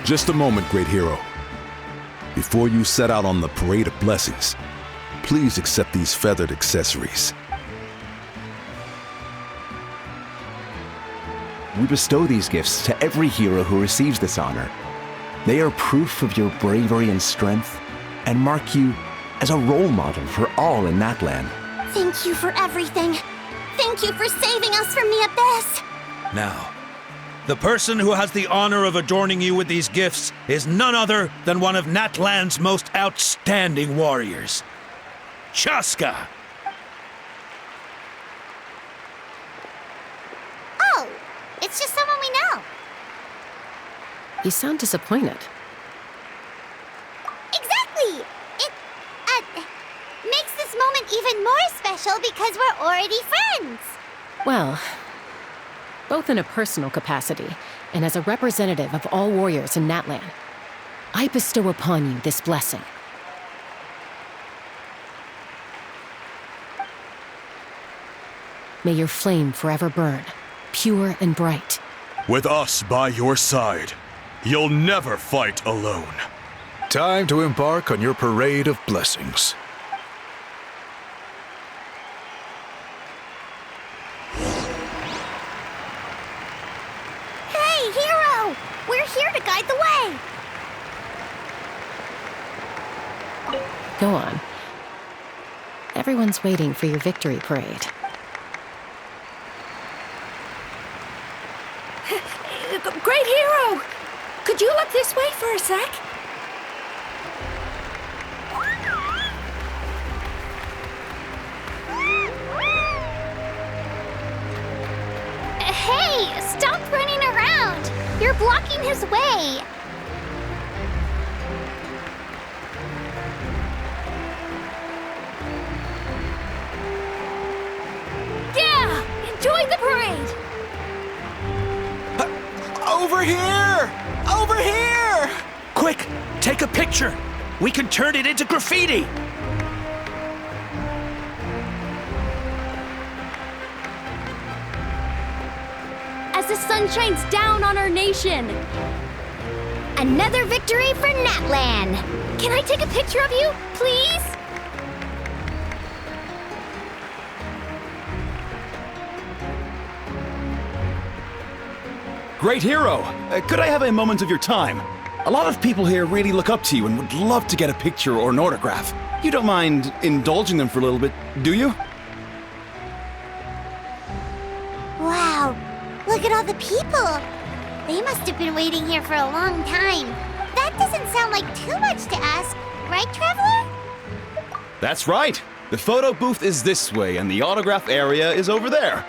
Just a moment, great hero. Before you set out on the parade of blessings, please accept these feathered accessories. We bestow these gifts to every hero who receives this honor. They are proof of your bravery and strength, and mark you as a role model for all in Natlan. Thank you for everything. Thank you for saving us from the abyss. Now, the person who has the honor of adorning you with these gifts is none other than one of Natlan's most outstanding warriors, Chaska. Oh, it's just someone we know. You sound disappointed. Exactly! It, makes this moment even more special because we're already friends. Well, both in a personal capacity and as a representative of all warriors in Natlan, I bestow upon you this blessing. May your flame forever burn, pure and bright. With us by your side, you'll never fight alone. Time to embark on your parade of blessings. Hey, hero! We're here to guide the way. Go on. Everyone's waiting for your victory parade. Great hero! Could you look this way for a sec? Hey, stop running around! You're blocking his way. Yeah! Enjoy the parade! Over here! Over here! Quick, take a picture. We can turn it into graffiti. As the sun shines down on our nation. Another victory for Natlan. Can I take a picture of you, please? Great hero! Could I have a moment of your time? A lot of people here really look up to you and would love to get a picture or an autograph. You don't mind indulging them for a little bit, do you? Wow, look at all the people. They must have been waiting here for a long time. That doesn't sound like too much to ask, right, Traveler? That's right. The photo booth is this way and the autograph area is over there.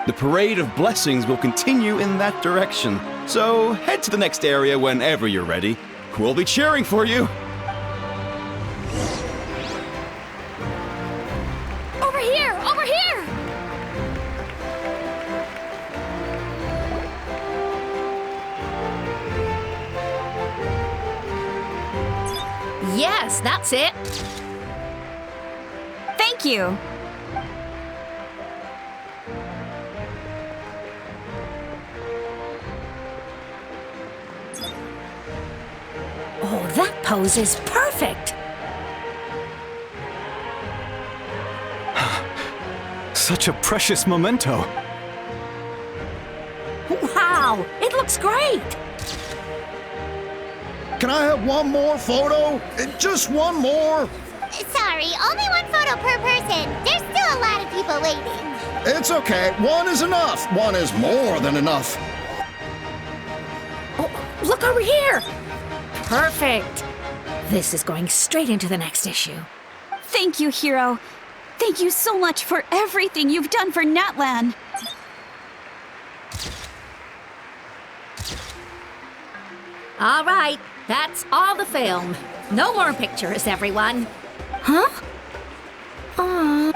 The parade of blessings will continue in that direction. So head to the next area whenever you're ready. We'll be cheering for you. Over here! Over here! Yes, that's it. Thank you. Oh, that pose is perfect. Such a precious memento. Wow, it looks great! Can I have one more photo? Just one more? Sorry, only one photo per person. There's still a lot of people waiting. It's okay. One is enough. One is more than enough. Oh, look over here! Perfect! This is going straight into the next issue. Thank you, hero. Thank you so much for everything you've done for Natlan. All right, that's all the film. No more pictures, everyone. Huh?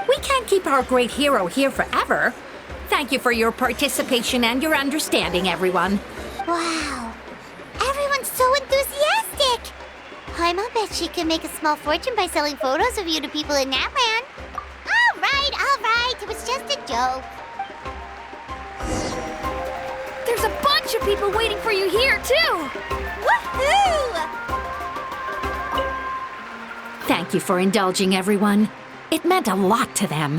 We can't keep our great hero here forever. Thank you for your participation and your understanding, everyone. Wow, everyone's so enthusiastic. Paimon bet she can make a small fortune by selling photos of you to people in Natlan. All right, it was just a joke. There's a bunch bunch of people waiting for you here, too! Woohoo! Thank you for indulging everyone. It meant a lot to them.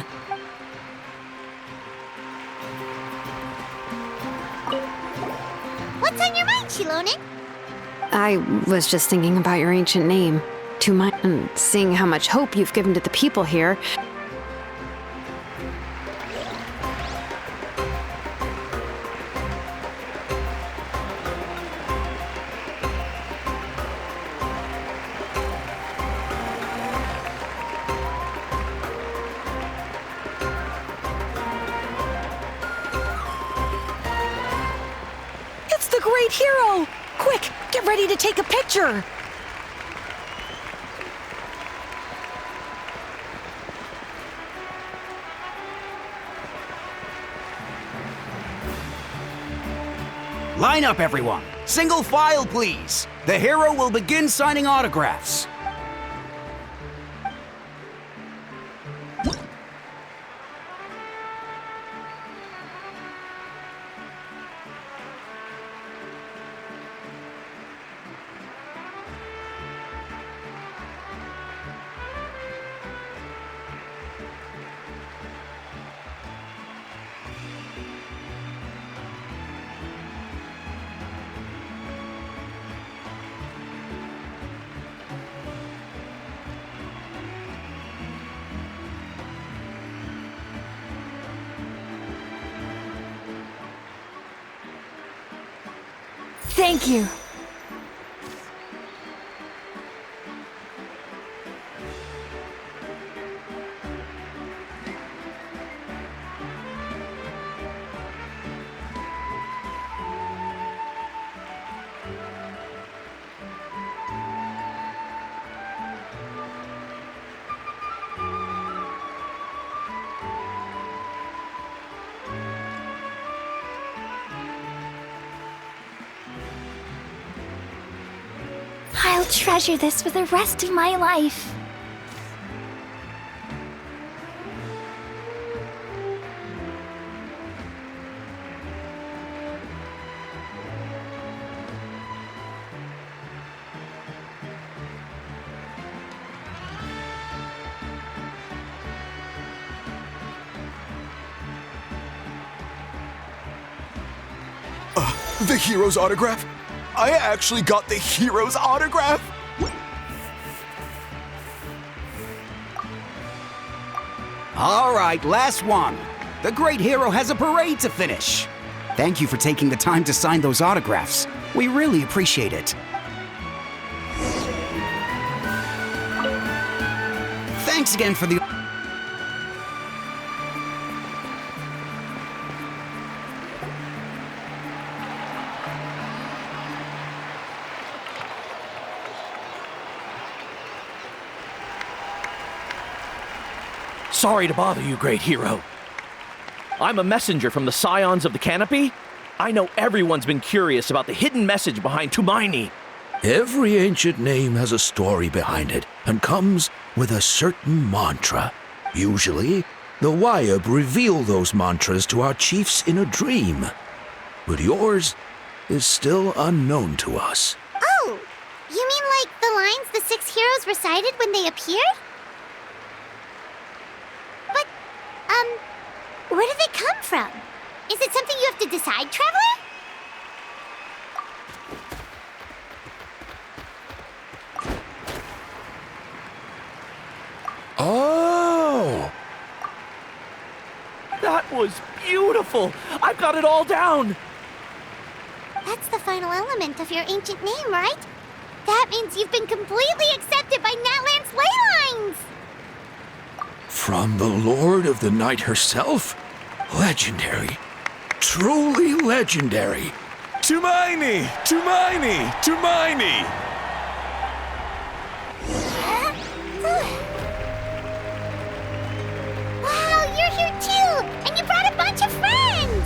What's on your mind, Shilonen? I was just thinking about your ancient name. And seeing how much hope you've given to the people here. It's the great hero! Quick, get ready to take a picture! Line up, everyone. Single file, please. The hero will begin signing autographs. Thank you. I'll treasure this for the rest of my life. The hero's autograph? I actually got the hero's autograph? All right, last one. The great hero has a parade to finish. Thank you for taking the time to sign those autographs. We really appreciate it. Thanks again for the... Sorry to bother you, great hero. I'm a messenger from the Scions of the Canopy. I know everyone's been curious about the hidden message behind Tumaini. Every ancient name has a story behind it and comes with a certain mantra. Usually, the Wayab reveal those mantras to our chiefs in a dream. But yours is still unknown to us. Oh, you mean like the lines the 6 heroes recited when they appeared? But, where do they come from? Is it something you have to decide, Traveler? Oh! That was beautiful! I've got it all down! That's the final element of your ancient name, right? That means you've been completely accepted by Natlan's ley lines! From the Lord of the Night herself? Legendary. Truly legendary. Tumaini! Tumaini! Tumaini! Wow, you're here too! And you brought a bunch of friends!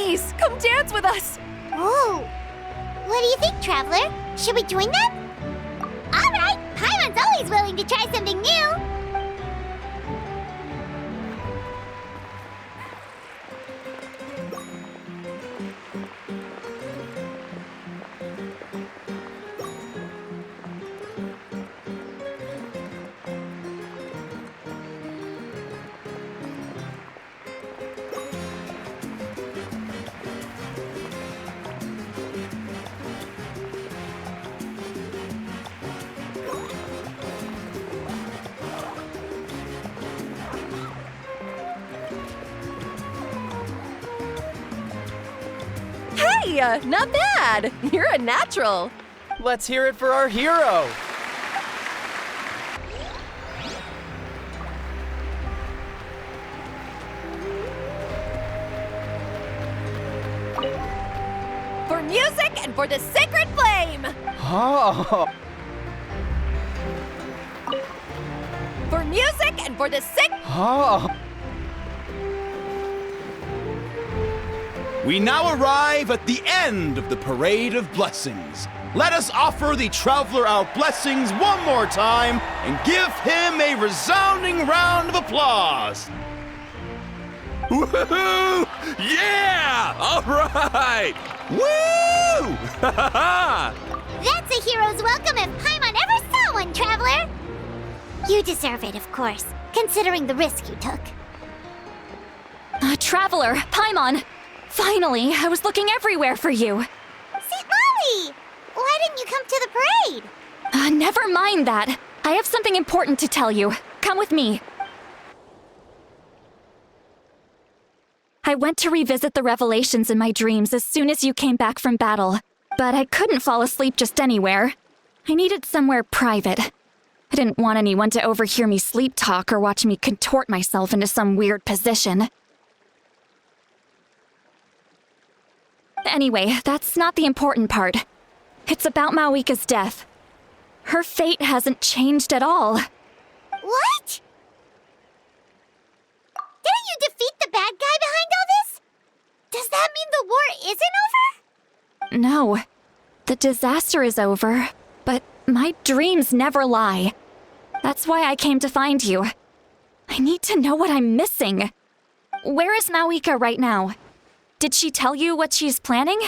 Please, come dance with us! Oh, what do you think, Traveler? Should we join them? All right, Paimon's always willing to try something new. Hey, not bad! You're a natural! Let's hear it for our hero! For music and for the sacred flame! Oh! For music and for the Oh! We now arrive at the end of the Parade of Blessings. Let us offer the Traveler our blessings one more time and give him a resounding round of applause. Woohoo! Yeah! All right! Woo! That's a hero's welcome if Paimon ever saw one, Traveler. You deserve it, of course, considering the risk you took. Traveler, Paimon! Finally, I was looking everywhere for you. St. Molly! Why didn't you come to the parade? Never mind that. I have something important to tell you. Come with me. I went to revisit the revelations in my dreams as soon as you came back from battle, but I couldn't fall asleep just anywhere. I needed somewhere private. I didn't want anyone to overhear me sleep talk or watch me contort myself into some weird position. Anyway, that's not the important part. It's about Mawika's death. Her fate hasn't changed at all. What? Didn't you defeat the bad guy behind all this? Does that mean the war isn't over? No. The disaster is over, but my dreams never lie. That's why I came to find you. I need to know what I'm missing. Where is Mawika right now? Did she tell you what she's planning?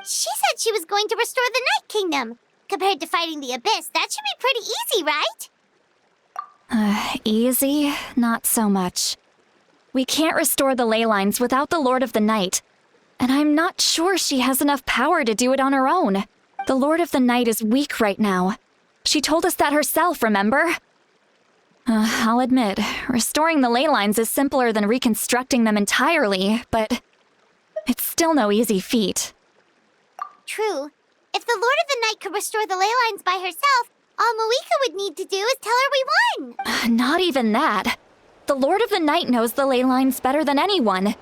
She said she was going to restore the Night Kingdom. Compared to fighting the Abyss, that should be pretty easy, right? Easy? Not so much. We can't restore the ley lines without the Lord of the Night. And I'm not sure she has enough power to do it on her own. The Lord of the Night is weak right now. She told us that herself, remember? I'll admit, restoring the ley lines is simpler than reconstructing them entirely, but it's still no easy feat. True. If the Lord of the Night could restore the ley lines by herself, all Mawika would need to do is tell her we won. Not even that. The Lord of the Night knows the ley lines better than anyone.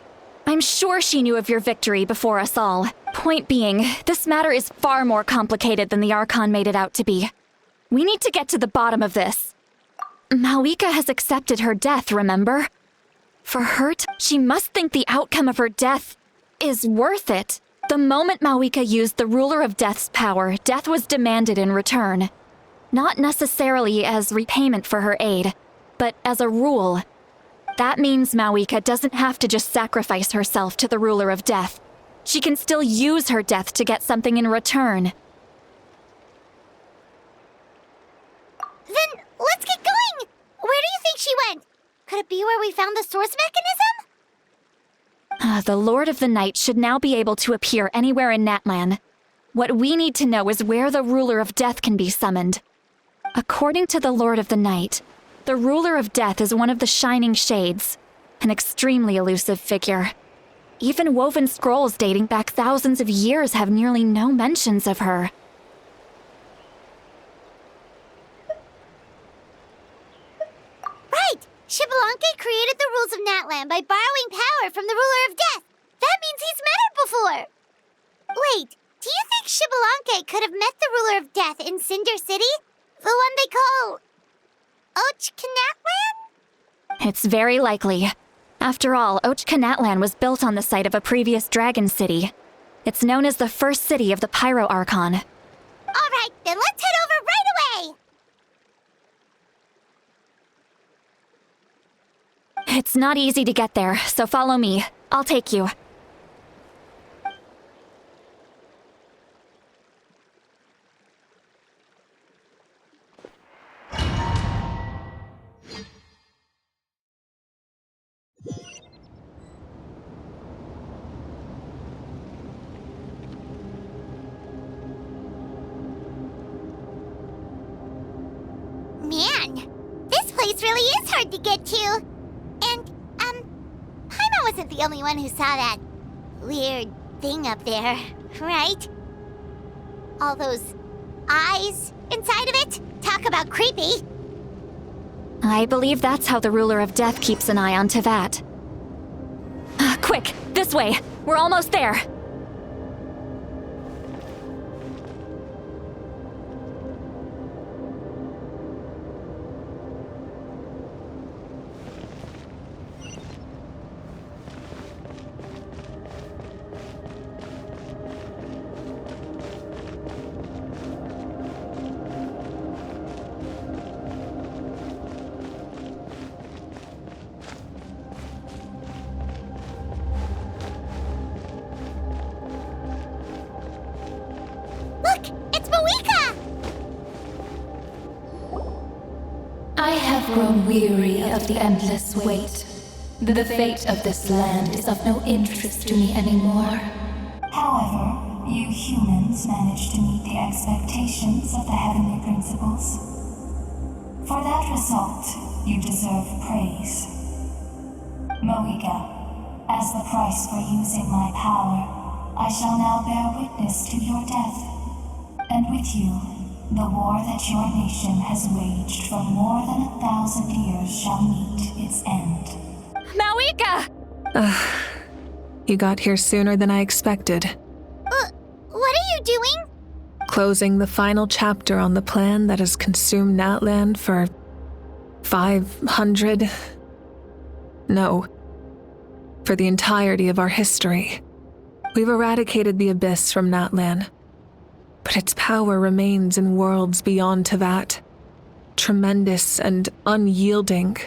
I'm sure she knew of your victory before us all. Point being, this matter is far more complicated than the Archon made it out to be. We need to get to the bottom of this. Mawika has accepted her death, remember? For hurt, she must think the outcome of her death is worth it. The moment Mawika used the Ruler of Death's power, death was demanded in return. Not necessarily as repayment for her aid, but as a rule. That means Mawika doesn't have to just sacrifice herself to the Ruler of Death. She can still use her death to get something in return. Then let's get going! Where do you think she went? Could it be where we found the source mechanism? The Lord of the Night should now be able to appear anywhere in Natlan. What we need to know is where the Ruler of Death can be summoned. According to the Lord of the Night, the Ruler of Death is one of the Shining Shades, an extremely elusive figure. Even woven scrolls dating back thousands of years have nearly no mentions of her. Right! Xbalanque created the rules of Natlan by borrowing power from the Ruler of Death. That means he's met her before. Wait, do you think Xbalanque could have met the Ruler of Death in Cinder City? The one they call Ochkanatlan? It's very likely. After all, Ochka Natlan was built on the site of a previous dragon city. It's known as the first city of the Pyro Archon. All right, then let's head over right away! It's not easy to get there, so follow me. I'll take you. Man, this place really is hard to get to. And, Paimon wasn't the only one who saw that weird thing up there, right? All those eyes inside of it? Talk about creepy. I believe that's how the ruler of death keeps an eye on Tevat. Quick, this way! We're almost there! I have grown weary of the endless wait. The fate of this land is of no interest to me anymore. However, you humans managed to meet the expectations of the heavenly principles. For that result, you deserve praise. Moika, as the price for using my power, I shall now bear witness to your death. And with you, the war that your nation has waged for more than 1,000 years shall meet its end. Mawika! You got here sooner than I expected. What are you doing? Closing the final chapter on the plan that has consumed Natlan for 500... No. For the entirety of our history. We've eradicated the Abyss from Natlan. But its power remains in worlds beyond Tevat. Tremendous and unyielding.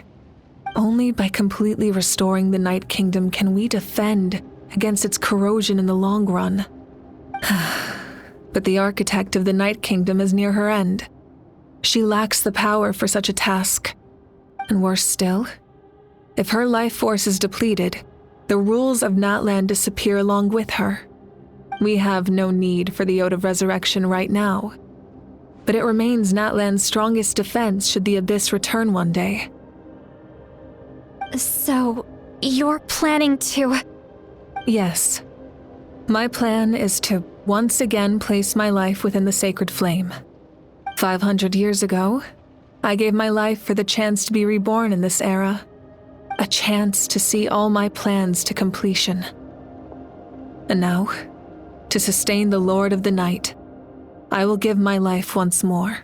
Only by completely restoring the Night Kingdom can we defend against its corrosion in the long run. But the architect of the Night Kingdom is near her end. She lacks the power for such a task. And worse still, if her life force is depleted, the rules of Natlan disappear along with her. We have no need for the Ode of Resurrection right now. But it remains Natlan's strongest defense should the Abyss return one day. So, you're planning to... Yes. My plan is to once again place my life within the sacred flame. 500 years ago, I gave my life for the chance to be reborn in this era. A chance to see all my plans to completion. And now, to sustain the Lord of the Night, I will give my life once more.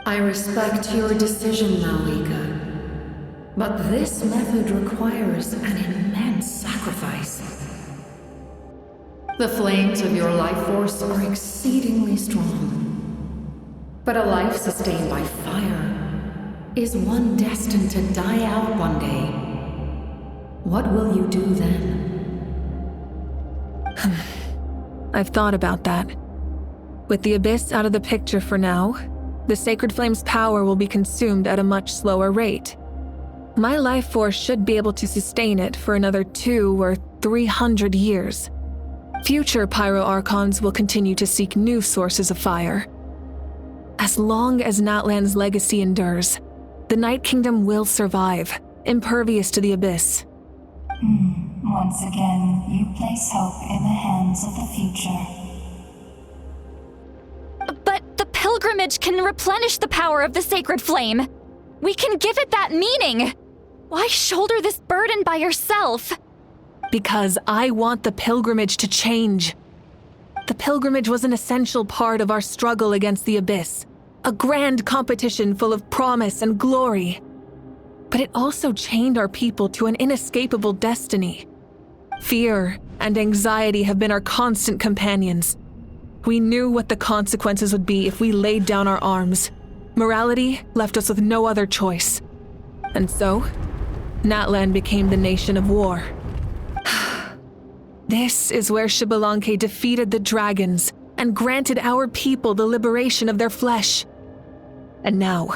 I respect your decision, Mawika. But this method requires an immense sacrifice. The flames of your life force are exceedingly strong. But a life sustained by fire is one destined to die out one day. What will you do then? I've thought about that. With the Abyss out of the picture for now, the Sacred Flame's power will be consumed at a much slower rate. My life force should be able to sustain it for another 200 or 300 years. Future Pyro Archons will continue to seek new sources of fire. As long as Natlan's legacy endures, the Night Kingdom will survive, impervious to the Abyss. Once again, you place hope in the hands of the future. But the pilgrimage can replenish the power of the sacred flame. We can give it that meaning. Why shoulder this burden by yourself? Because I want the pilgrimage to change. The pilgrimage was an essential part of our struggle against the Abyss. A grand competition full of promise and glory. but it also chained our people to an inescapable destiny. Fear and anxiety have been our constant companions. We knew what the consequences would be if we laid down our arms. Morality left us with no other choice. And so, Natlan became the nation of war. This is where Xbalanque defeated the dragons and granted our people the liberation of their flesh. And now,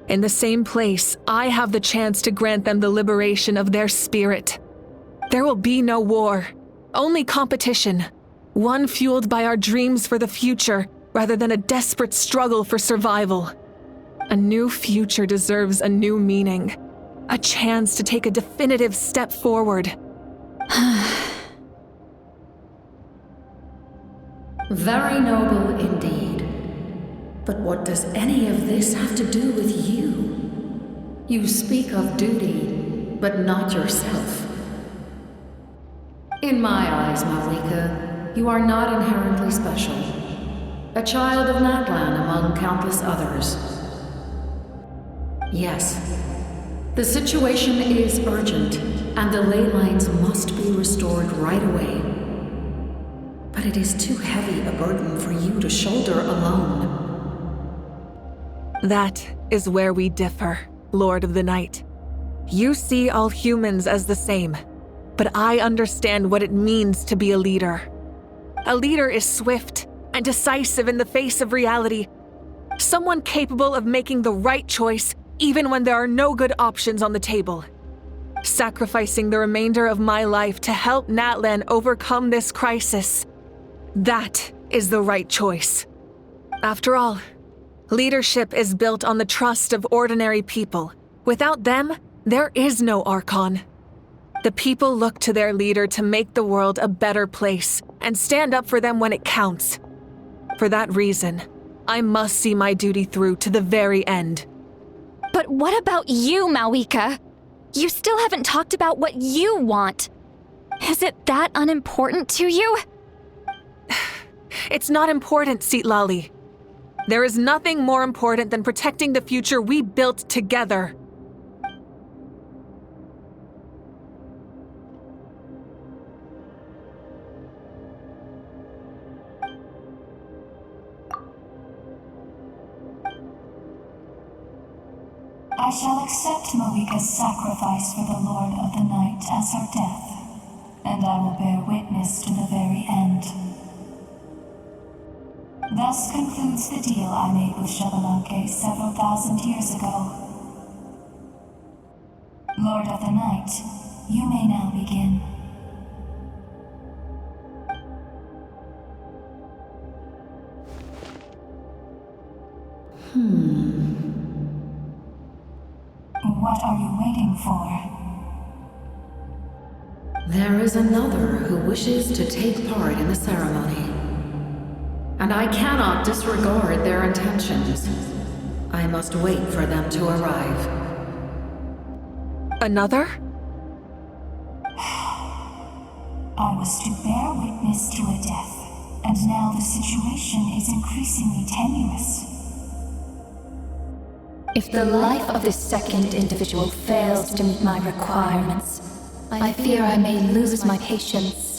in the same place, I have the chance to grant them the liberation of their spirit. There will be no war, only competition, one fueled by our dreams for the future rather than a desperate struggle for survival. A new future deserves a new meaning, a chance to take a definitive step forward. Very noble indeed. But what does any of this have to do with you? You speak of duty, but not yourself. In my eyes, Malika, you are not inherently special. A child of Natlan among countless others. Yes, the situation is urgent, and the ley lines must be restored right away. But it is too heavy a burden for you to shoulder alone. That is where we differ, Lord of the Night. You see all humans as the same, but I understand what it means to be a leader. A leader is swift and decisive in the face of reality. Someone capable of making the right choice even when there are no good options on the table. Sacrificing the remainder of my life to help Natlan overcome this crisis. That is the right choice. After all, leadership is built on the trust of ordinary people. Without them, there is no Archon. The people look to their leader to make the world a better place and stand up for them when it counts. For that reason, I must see my duty through to the very end. But what about you, Malika? You still haven't talked about what you want. Is it that unimportant to you? It's not important, Citlali. There is nothing more important than protecting the future we built together. I shall accept Malika's sacrifice for the Lord of the Night as her death, and I will bear witness to the very end. Thus concludes the deal I made with Xbalanque several thousand years ago. Lord of the Night, you may now begin. What are you waiting for? There is another who wishes to take part in the ceremony. And I cannot disregard their intentions. I must wait for them to arrive. Another? I was to bear witness to a death, and now the situation is increasingly tenuous. If the life of this second individual fails to meet my requirements, I fear I may lose my patience.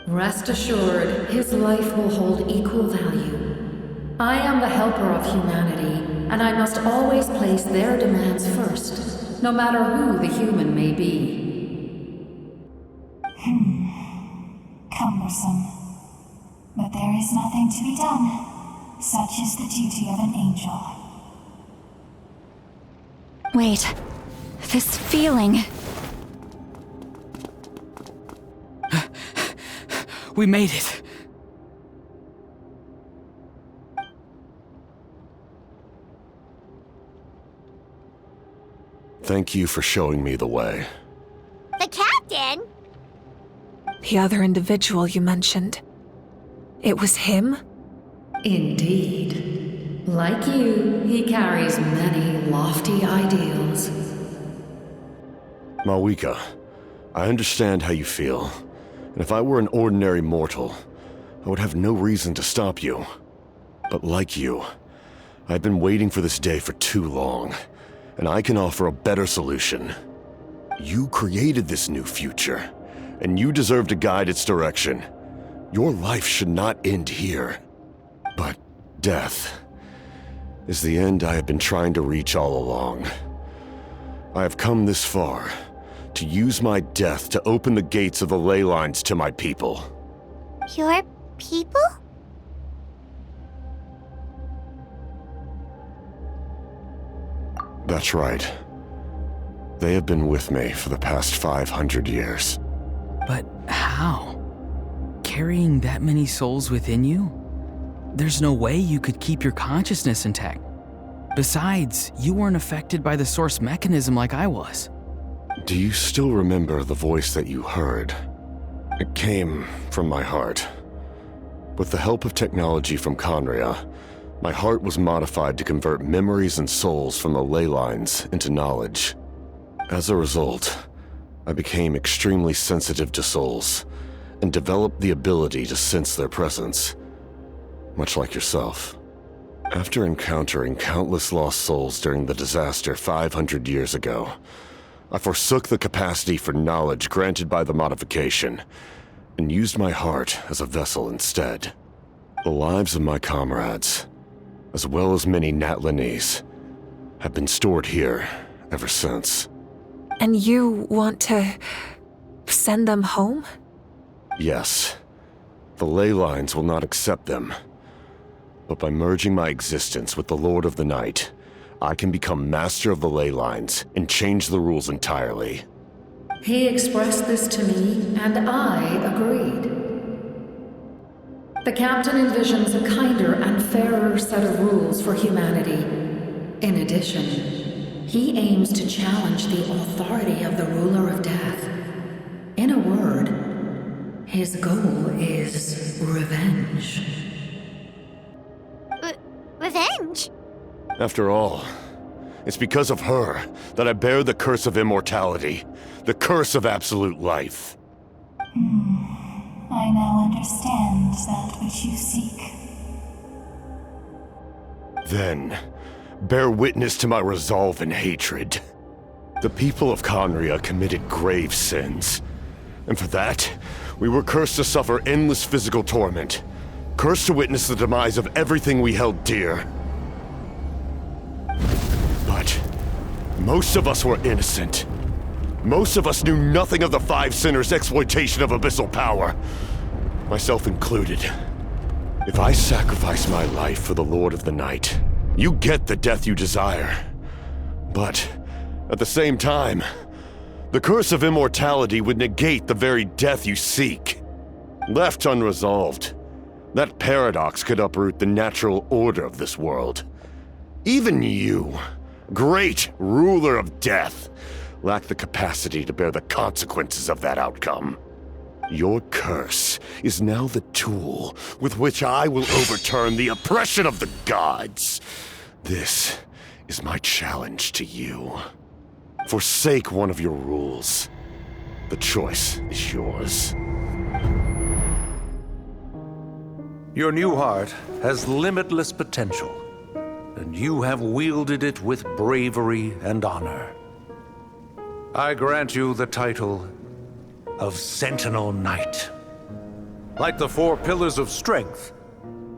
Rest assured, his life will hold equal value. I am the helper of humanity, and I must always place their demands first, no matter who the human may be. Cumbersome. But there is nothing to be done. Such is the duty of an angel. Wait, this feeling. We made it. Thank you for showing me the way. The captain? The other individual you mentioned. It was him? Indeed. Like you, he carries many lofty ideals. Malika, I understand how you feel. And if I were an ordinary mortal, I would have no reason to stop you. But like you, I've been waiting for this day for too long. and I can offer a better solution. You created this new future, and you deserve to guide its direction. Your life should not end here. But death is the end I have been trying to reach all along. I have come this far to use my death to open the gates of the ley lines to my people. Your people? That's right. They have been with me for the past 500 years. But how? Carrying that many souls within you? There's no way you could keep your consciousness intact. Besides, you weren't affected by the source mechanism like I was. Do you still remember the voice that you heard? It came from my heart. With the help of technology from Conria, my heart was modified to convert memories and souls from the ley lines into knowledge. As a result, I became extremely sensitive to souls and developed the ability to sense their presence, much like yourself. After encountering countless lost souls during the disaster 500 years ago, I forsook the capacity for knowledge granted by the modification and used my heart as a vessel instead. The lives of my comrades, as well as many Natlanese, have been stored here ever since. And you want to send them home? Yes. The ley lines will not accept them. But by merging my existence with the Lord of the Night, I can become master of the ley lines and change the rules entirely. He expressed this to me, and I agreed. The captain envisions a kinder and fairer set of rules for humanity. In addition, he aims to challenge the authority of the ruler of death. In a word, his goal is revenge. Revenge? After all, it's because of her that I bear the curse of immortality, the curse of absolute life. I now understand that which you seek. Then, bear witness to my resolve and hatred. The people of Conria committed grave sins, and for that, we were cursed to suffer endless physical torment, cursed to witness the demise of everything we held dear. But most of us were innocent. Most of us knew nothing of the Five Sinners' exploitation of abyssal power, myself included. If I sacrifice my life for the Lord of the Night, you get the death you desire. But at the same time, the curse of immortality would negate the very death you seek. Left unresolved, that paradox could uproot the natural order of this world. Even you, great ruler of death, lack the capacity to bear the consequences of that outcome. Your curse is now the tool with which I will overturn the oppression of the gods. This is my challenge to you. Forsake one of your rules. The choice is yours. Your new heart has limitless potential, and you have wielded it with bravery and honor. I grant you the title of Sentinel Knight. Like the four pillars of strength,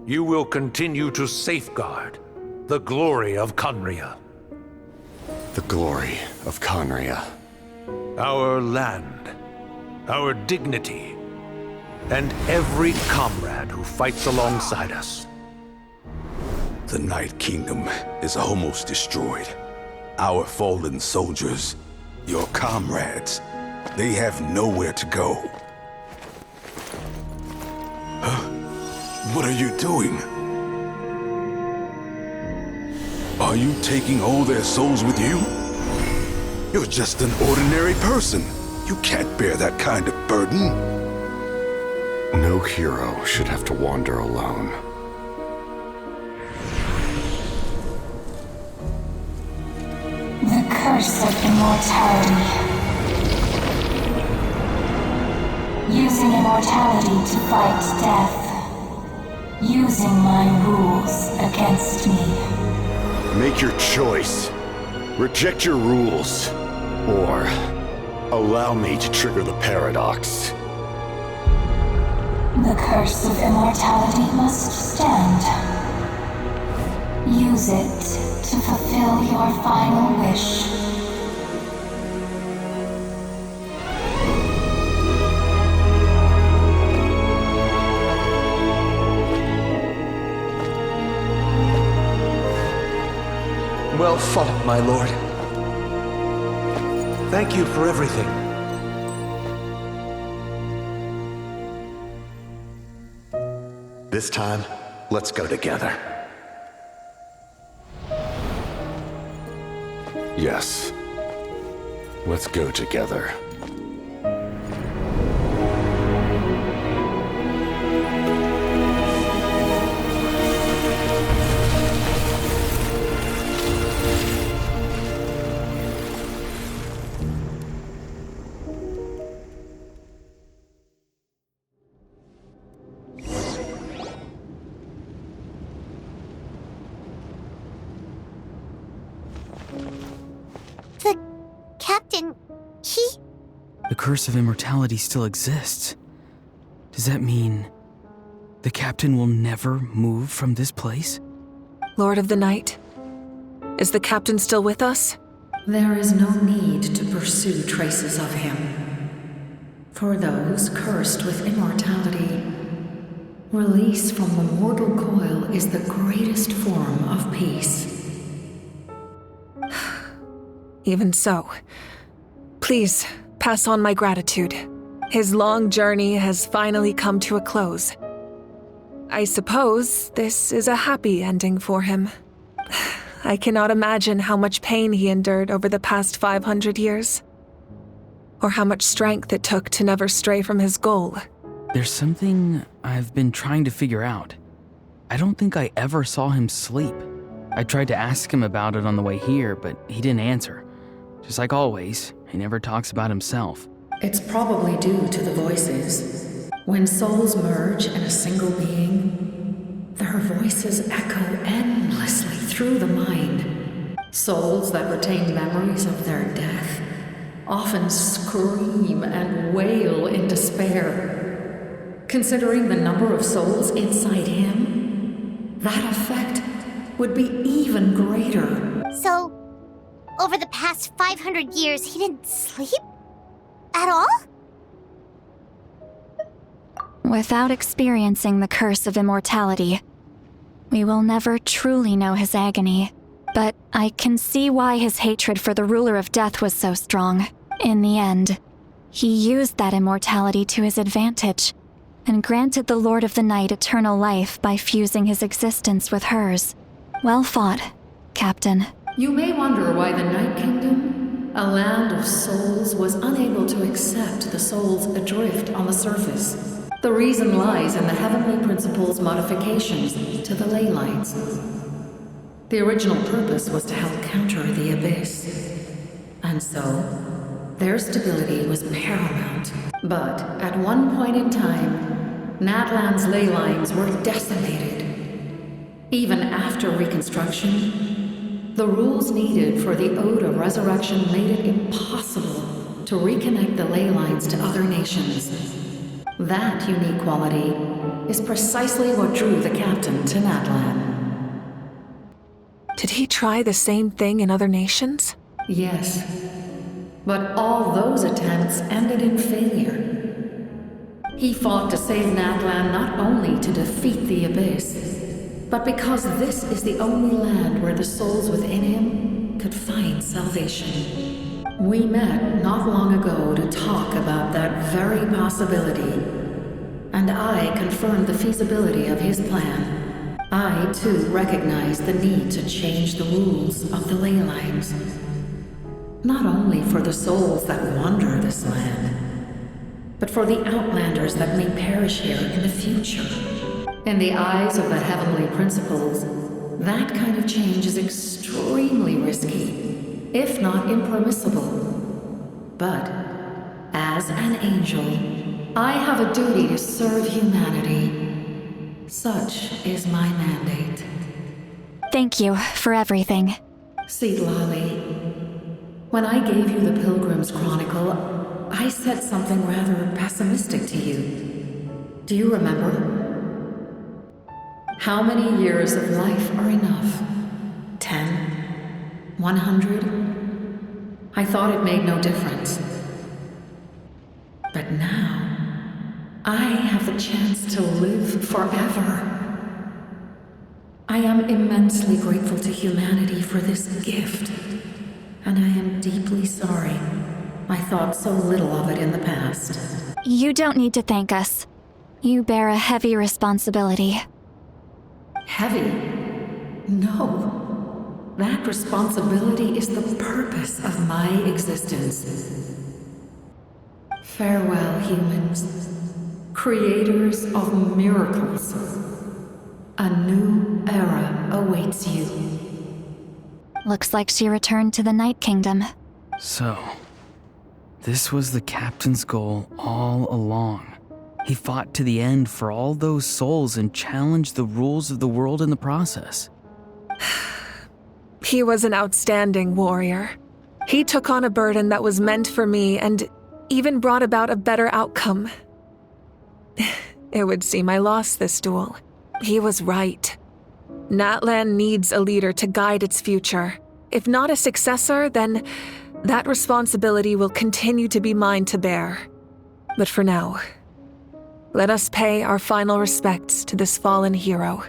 you will continue to safeguard the glory of Conria. The glory of Conria. Our land, our dignity, and every comrade who fights alongside us. The Night Kingdom is almost destroyed. Our fallen soldiers, your comrades, they have nowhere to go. What are you doing? Are you taking all their souls with you? You're just an ordinary person. You can't bear that kind of burden. No hero should have to wander alone. The curse of immortality. Using immortality to fight death. Using my rules against me. Make your choice. Reject your rules, or allow me to trigger the paradox. The curse of immortality must stand. Use it to fulfill your final wish. Well fought, my lord. Thank you for everything. This time, let's go together. Yes. Let's go together. The captain, he... The curse of immortality still exists. Does that mean the captain will never move from this place? Lord of the Night, is the captain still with us? There is no need to pursue traces of him. For those cursed with immortality, release from the mortal coil is the greatest form of peace. Even so, please pass on my gratitude. His long journey has finally come to a close. I suppose this is a happy ending for him. I cannot imagine how much pain he endured over the past 500 years, or how much strength it took to never stray from his goal. There's something I've been trying to figure out. I don't think I ever saw him sleep. I tried to ask him about it on the way here, but he didn't answer. Just like always, he never talks about himself. It's probably due to the voices. When souls merge in a single being, their voices echo endlessly through the mind. Souls that retain memories of their death often scream and wail in despair. Considering the number of souls inside him, that effect would be even greater. So, over the past 500 years, he didn't sleep? At all? Without experiencing the curse of immortality, we will never truly know his agony. But I can see why his hatred for the ruler of death was so strong. In the end, he used that immortality to his advantage, and granted the Lord of the Night eternal life by fusing his existence with hers. Well fought, Captain. You may wonder why the Night Kingdom, a land of souls, was unable to accept the souls adrift on the surface. The reason lies in the Heavenly Principle's modifications to the ley lines. The original purpose was to help counter the Abyss. And so, their stability was paramount. But at one point in time, Natlan's ley lines were decimated. Even after reconstruction, the rules needed for the Ode of Resurrection made it impossible to reconnect the ley lines to other nations. That unique quality is precisely what drew the captain to Natlan. Did he try the same thing in other nations? Yes, but all those attempts ended in failure. He fought to save Natlan not only to defeat the Abyss, but because this is the only land where the souls within him could find salvation. We met not long ago to talk about that very possibility, and I confirmed the feasibility of his plan. I, too, recognized the need to change the rules of the ley lines. Not only for the souls that wander this land, but for the outlanders that may perish here in the future. In the eyes of the Heavenly Principles, that kind of change is extremely risky, if not impermissible. But, as an angel, I have a duty to serve humanity. Such is my mandate. Thank you for everything. Seat Lolly, When I gave you the Pilgrim's Chronicle, I said something rather pessimistic to you. Do you remember? How many years of life are enough? 10? 100? I thought it made no difference. But now, I have the chance to live forever. I am immensely grateful to humanity for this gift, and I am deeply sorry I thought so little of it in the past. You don't need to thank us. You bear a heavy responsibility. Heavy? No. That responsibility is the purpose of my existence. Farewell, humans, creators of miracles. A new era awaits you. Looks like she returned to the Night Kingdom. So, this was the captain's goal all along. He fought to the end for all those souls and challenged the rules of the world in the process. He was an outstanding warrior. He took on a burden that was meant for me and even brought about a better outcome. It would seem I lost this duel. He was right. Natlan needs a leader to guide its future. If not a successor, then that responsibility will continue to be mine to bear. But for now, let us pay our final respects to this fallen hero.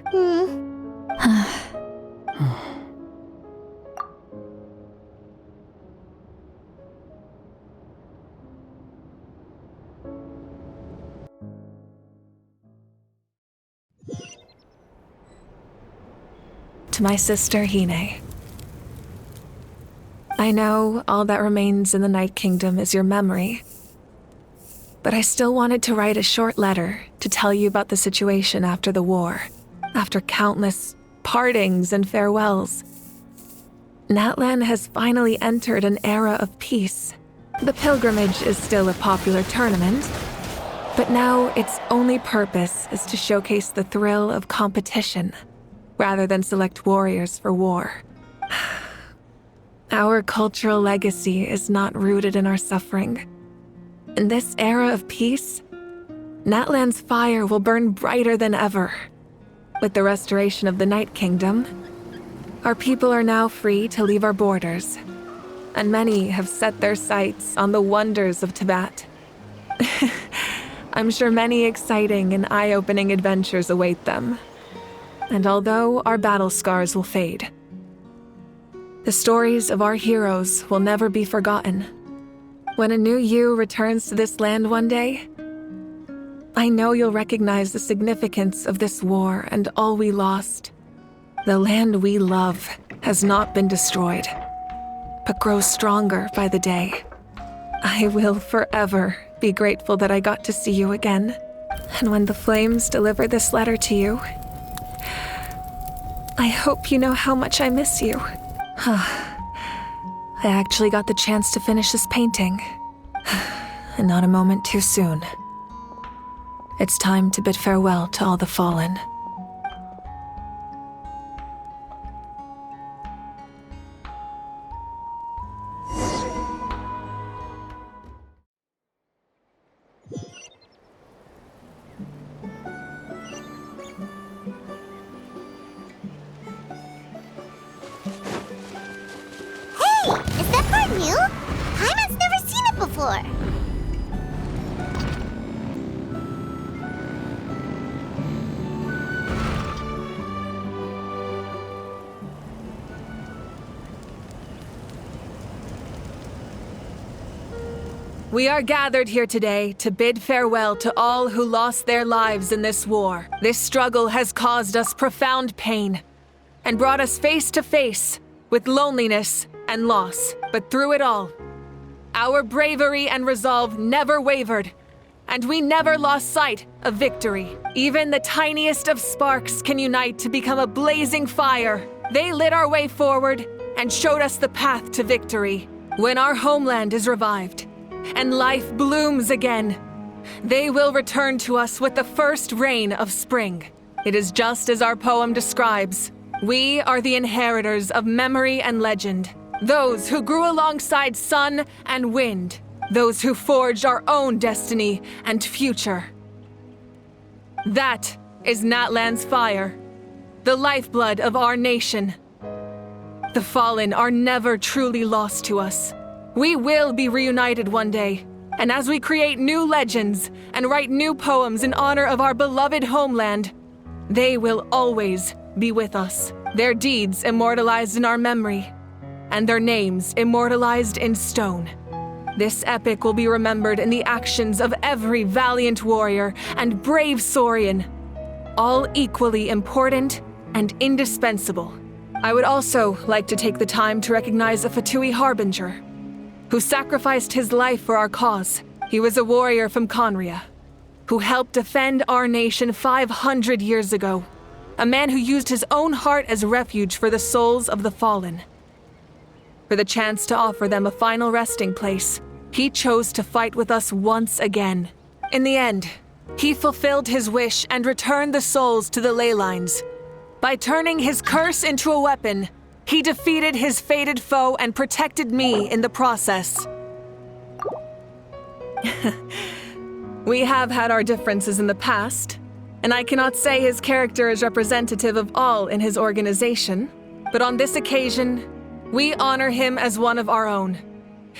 To my sister Hine. I know all that remains in the Night Kingdom is your memory, but I still wanted to write a short letter to tell you about the situation after the war, after countless partings and farewells. Natlan has finally entered an era of peace. The pilgrimage is still a popular tournament, but now its only purpose is to showcase the thrill of competition, rather than select warriors for war. Our cultural legacy is not rooted in our suffering. In this era of peace, Natlan's fire will burn brighter than ever. With the restoration of the Night Kingdom, our people are now free to leave our borders, and many have set their sights on the wonders of Tibet. I'm sure many exciting and eye-opening adventures await them. And although our battle scars will fade, the stories of our heroes will never be forgotten. When a new you returns to this land one day, I know you'll recognize the significance of this war and all we lost. The land we love has not been destroyed, but grows stronger by the day. I will forever be grateful that I got to see you again. And when the flames deliver this letter to you, I hope you know how much I miss you. I actually got the chance to finish this painting. And not a moment too soon. It's time to bid farewell to all the fallen. Is that part new? Paimon's never seen it before. We are gathered here today to bid farewell to all who lost their lives in this war. This struggle has caused us profound pain and brought us face to face with loneliness and loss. But through it all, our bravery and resolve never wavered, and we never lost sight of victory. Even the tiniest of sparks can unite to become a blazing fire. They lit our way forward and showed us the path to victory. When our homeland is revived and life blooms again, they will return to us with the first rain of spring. It is just as our poem describes. We are the inheritors of memory and legend. Those who grew alongside sun and wind. Those who forged our own destiny and future. That is Natlan's fire, the lifeblood of our nation. The fallen are never truly lost to us. We will be reunited one day, and as we create new legends and write new poems in honor of our beloved homeland, they will always be with us, their deeds immortalized in our memory, and their names immortalized in stone. This epic will be remembered in the actions of every valiant warrior and brave Saurian, all equally important and indispensable. I would also like to take the time to recognize a Fatui Harbinger, who sacrificed his life for our cause. He was a warrior from Conria, who helped defend our nation 500 years ago. A man who used his own heart as refuge for the souls of the fallen. For the chance to offer them a final resting place, he chose to fight with us once again. In the end, he fulfilled his wish and returned the souls to the ley lines. By turning his curse into a weapon, he defeated his fated foe and protected me in the process. We have had our differences in the past, and I cannot say his character is representative of all in his organization, but on this occasion, we honor him as one of our own.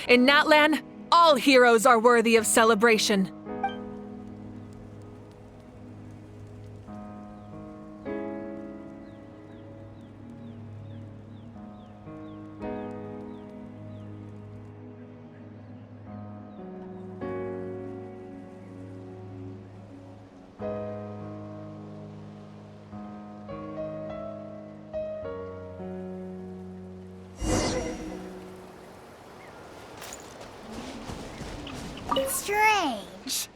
In Natlan, all heroes are worthy of celebration. Strange.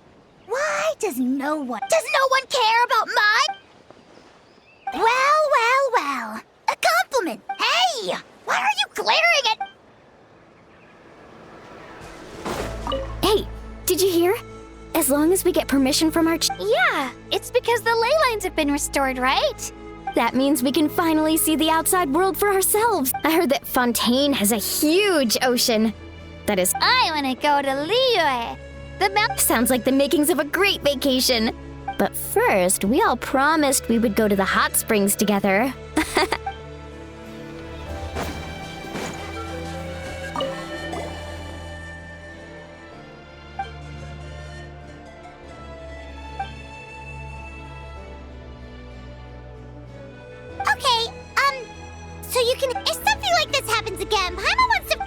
Why does no one care about mine? Well. A compliment. Hey, why are you glaring at... Hey, did you hear? As long as we get permission from our Yeah, it's because the ley lines have been restored, right? That means we can finally see the outside world for ourselves. I heard that Fontaine has a huge ocean. That is... I want to go to Liyue. The map sounds like the makings of a great vacation. But first, we all promised we would go to the hot springs together. Okay, so you can... If something like this happens again, Paimon wants to...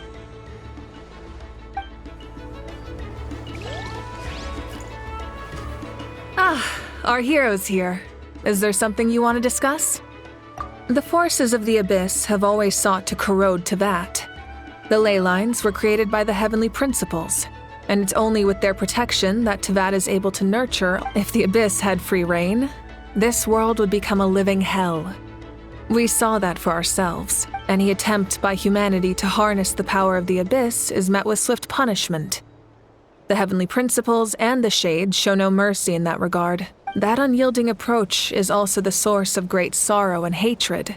Our hero's here. Is there something you want to discuss? The forces of the Abyss have always sought to corrode Tevat. The ley lines were created by the Heavenly Principles, and it's only with their protection that Tevat is able to nurture. If the Abyss had free reign, this world would become a living hell. We saw that for ourselves. Any attempt by humanity to harness the power of the Abyss is met with swift punishment. The Heavenly Principles and the Shades show no mercy in that regard. That unyielding approach is also the source of great sorrow and hatred.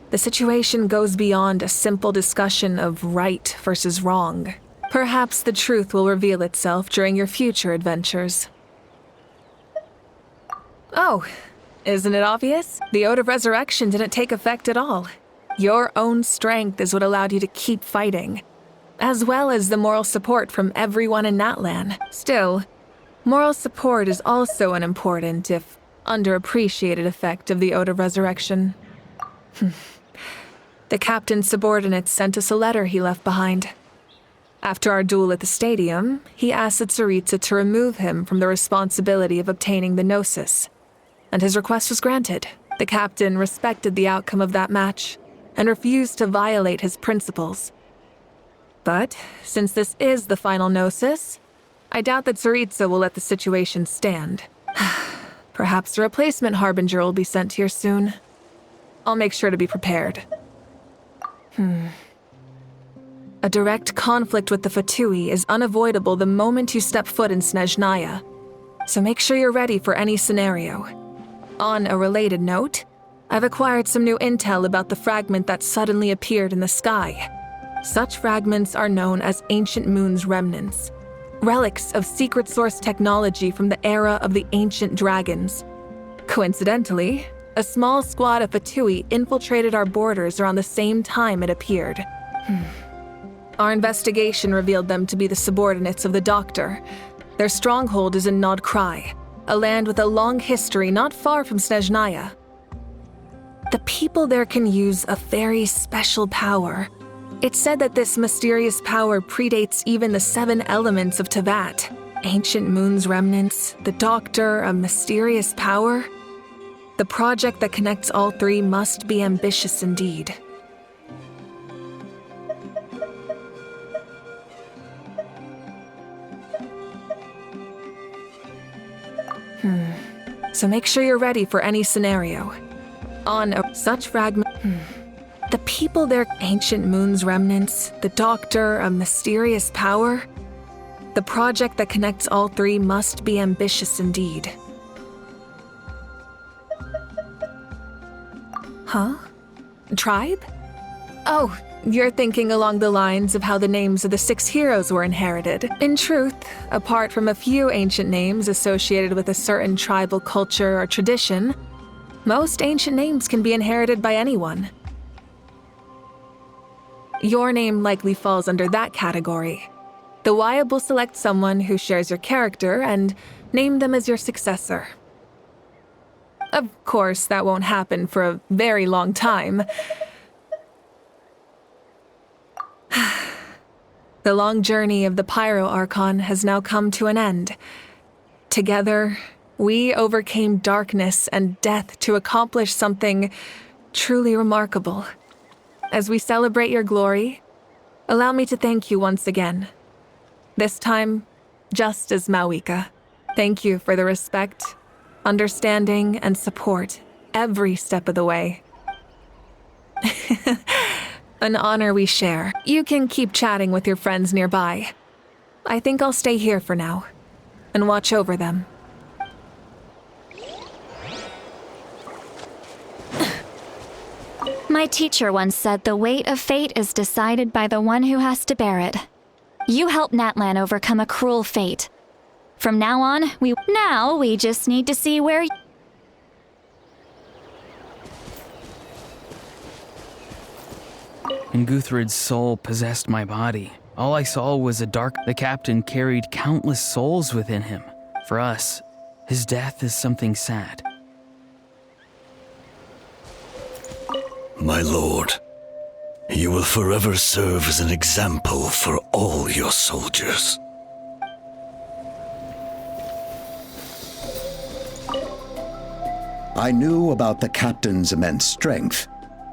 The situation goes beyond a simple discussion of right versus wrong. Perhaps the truth will reveal itself during your future adventures. Oh, isn't it obvious? The Ode of Resurrection didn't take effect at all. Your own strength is what allowed you to keep fighting, as well as the moral support from everyone in Natlan. Still, moral support is also an important, if underappreciated, effect of the Ode of Resurrection. The captain's subordinates sent us a letter he left behind. After our duel at the stadium, he asked Tsaritsa to remove him from the responsibility of obtaining the Gnosis, and his request was granted. The captain respected the outcome of that match and refused to violate his principles. But since this is the final Gnosis, I doubt that Tsaritsa will let the situation stand. Perhaps a replacement Harbinger will be sent here soon. I'll make sure to be prepared. A direct conflict with the Fatui is unavoidable the moment you step foot in Snezhnaya, so make sure you're ready for any scenario. On a related note, I've acquired some new intel about the fragment that suddenly appeared in the sky. Such fragments are known as Ancient Moon's remnants, relics of secret source technology from the era of the ancient dragons. Coincidentally, a small squad of Fatui infiltrated our borders around the same time it appeared. Our investigation revealed them to be the subordinates of the Doctor. Their stronghold is in Nod Krai, a land with a long history not far from Snezhnaya. The people there can use a very special power. It's said that this mysterious power predates even the 7 elements of Tevat. Ancient Moon's remnants, the Doctor, a mysterious power. The project that connects all 3 must be ambitious indeed. So make sure you're ready for any scenario. On such fragment... The people there, Ancient Moon's remnants, the Doctor, a mysterious power. The project that connects all 3 must be ambitious indeed. Huh? Tribe? Oh, you're thinking along the lines of how the names of the 6 heroes were inherited. In truth, apart from a few ancient names associated with a certain tribal culture or tradition, most ancient names can be inherited by anyone. Your name likely falls under that category. The Wyab will select someone who shares your character and name them as your successor. Of course, that won't happen for a very long time. The long journey of the Pyro Archon has now come to an end. Together, we overcame darkness and death to accomplish something truly remarkable. As we celebrate your glory, allow me to thank you once again. This time, just as Mawika. Thank you for the respect, understanding, and support every step of the way. An honor we share. You can keep chatting with your friends nearby. I think I'll stay here for now and watch over them. My teacher once said the weight of fate is decided by the one who has to bear it. You helped Natlan overcome a cruel fate. From now on, we just need to see where... And Guthred's soul possessed my body. All I saw was a dark... The captain carried countless souls within him. For us, his death is something sad. My lord, you will forever serve as an example for all your soldiers. I knew about the captain's immense strength,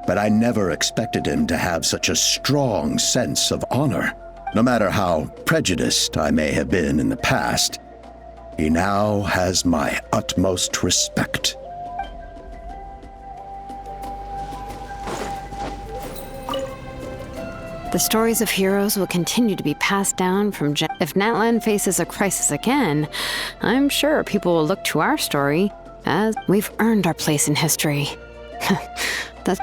but I never expected him to have such a strong sense of honor. No matter how prejudiced I may have been in the past, he now has my utmost respect. The stories of heroes will continue to be passed down from If Natlan faces a crisis again, I'm sure people will look to our story as we've earned our place in history. That's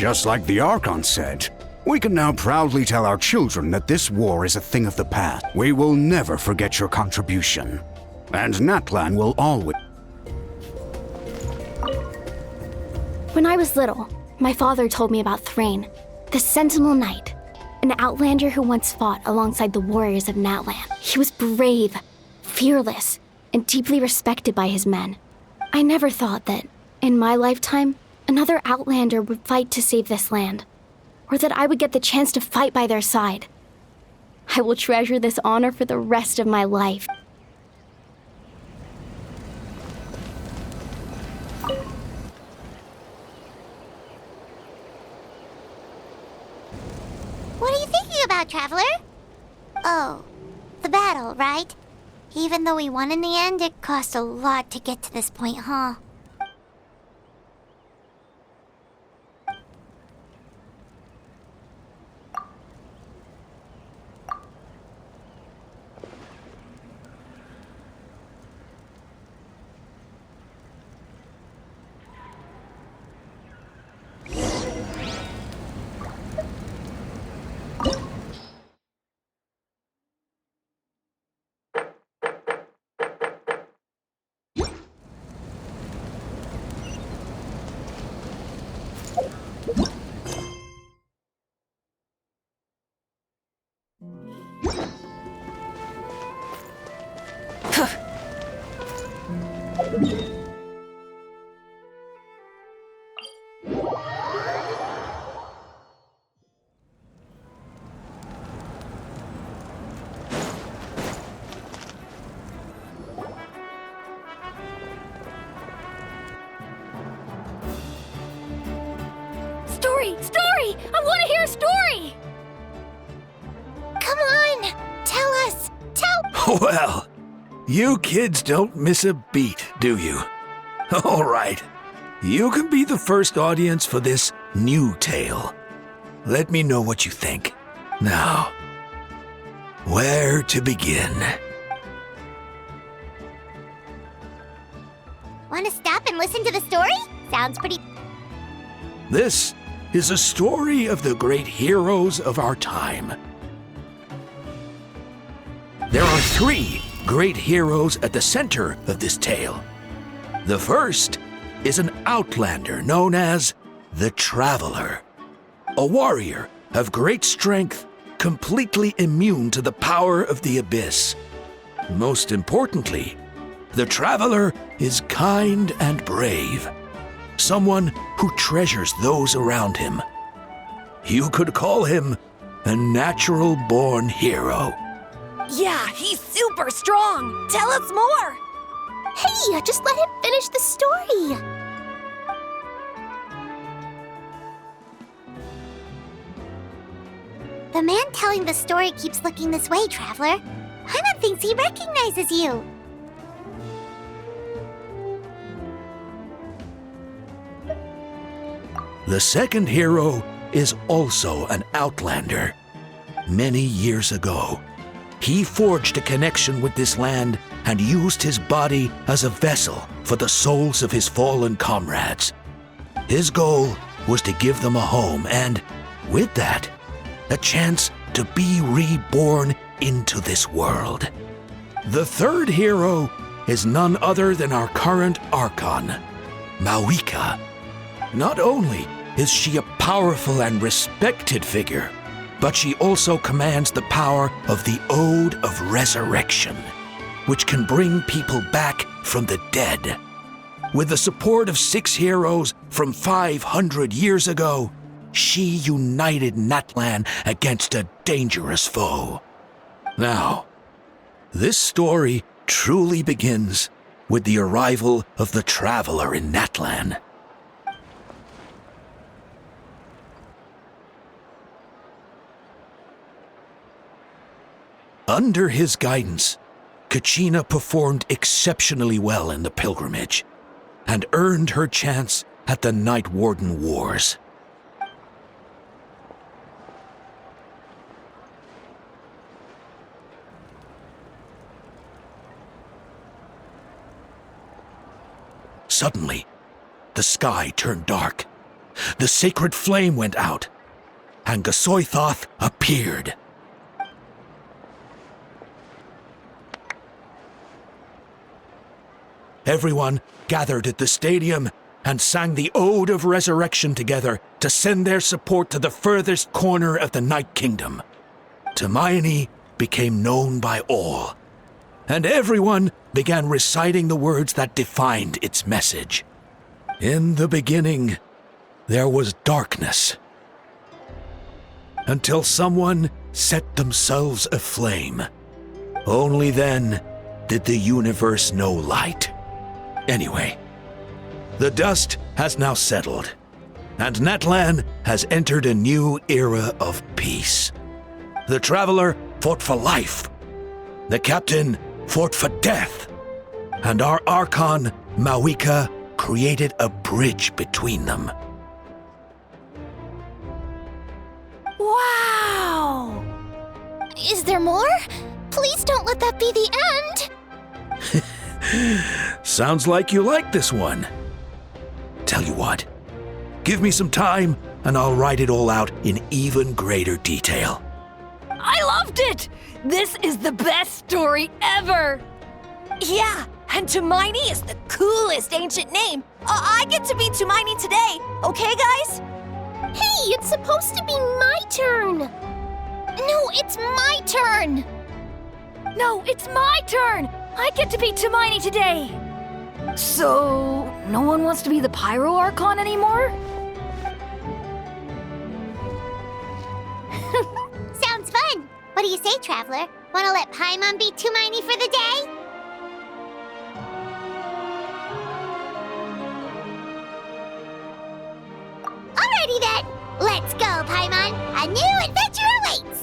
Just like the Archon said, we can now proudly tell our children that this war is a thing of the past. We will never forget your contribution. And Natlan will always... When I was little, my father told me about Thrain, the Sentinel Knight, an outlander who once fought alongside the warriors of Natlan. He was brave, fearless, and deeply respected by his men. I never thought that, in my lifetime, another outlander would fight to save this land, or that I would get the chance to fight by their side. I will treasure this honor for the rest of my life. What are you thinking about, Traveler? the battle, right? Even though we won in the end, it cost a lot to get to this point, huh? Story! Story! I want to hear a story! Come on! Tell us! Tell... Well, you kids don't miss a beat, do you? All right. You can be the first audience for this new tale. Let me know what you think. Now, where to begin? Want to stop and listen to the story? Sounds pretty... This is a story of the great heroes of our time. There are 3 great heroes at the center of this tale. The first is an outlander known as the Traveler, a warrior of great strength, completely immune to the power of the abyss. Most importantly, the Traveler is kind and brave, someone who treasures those around him. You could call him a natural-born hero. Yeah, he's super strong. Tell us more. Hey, just let him finish the story. The man telling the story keeps looking this way, Traveler. Paimon thinks he recognizes you. The second hero is also an outlander. Many years ago, he forged a connection with this land and used his body as a vessel for the souls of his fallen comrades. His goal was to give them a home and, with that, a chance to be reborn into this world. The third hero is none other than our current Archon, Mawika. Not only is she a powerful and respected figure, but she also commands the power of the Ode of Resurrection, which can bring people back from the dead. With the support of 6 heroes from 500 years ago, she united Natlan against a dangerous foe. Now, this story truly begins with the arrival of the Traveler in Natlan. Under his guidance, Kachina performed exceptionally well in the pilgrimage and earned her chance at the Night Warden Wars. Suddenly, the sky turned dark. The sacred flame went out, and Gasoithoth appeared. Everyone gathered at the stadium and sang the Ode of Resurrection together to send their support to the furthest corner of the Night Kingdom. Hermione became known by all, and everyone began reciting the words that defined its message. In the beginning, there was darkness, until someone set themselves aflame. Only then did the universe know light. Anyway, the dust has now settled, and Natlan has entered a new era of peace. The Traveler fought for life, The captain fought for death, and our Archon, Mawika, created a bridge between them. Wow! Is there more? Please don't let that be the end! Sounds like you like this one. Tell you what, give me some time and I'll write it all out in even greater detail. I loved it! This is the best story ever! Yeah, and Tumaini is the coolest ancient name. I get to be Tumaini today, okay, guys? Hey, it's supposed to be my turn! No, it's my turn! No, it's my turn! I get to be Tumaini today! So, no one wants to be the Pyro Archon anymore? Sounds fun! What do you say, Traveler? Wanna let Paimon be Tumaini for the day? Alrighty then! Let's go, Paimon! A new adventure awaits!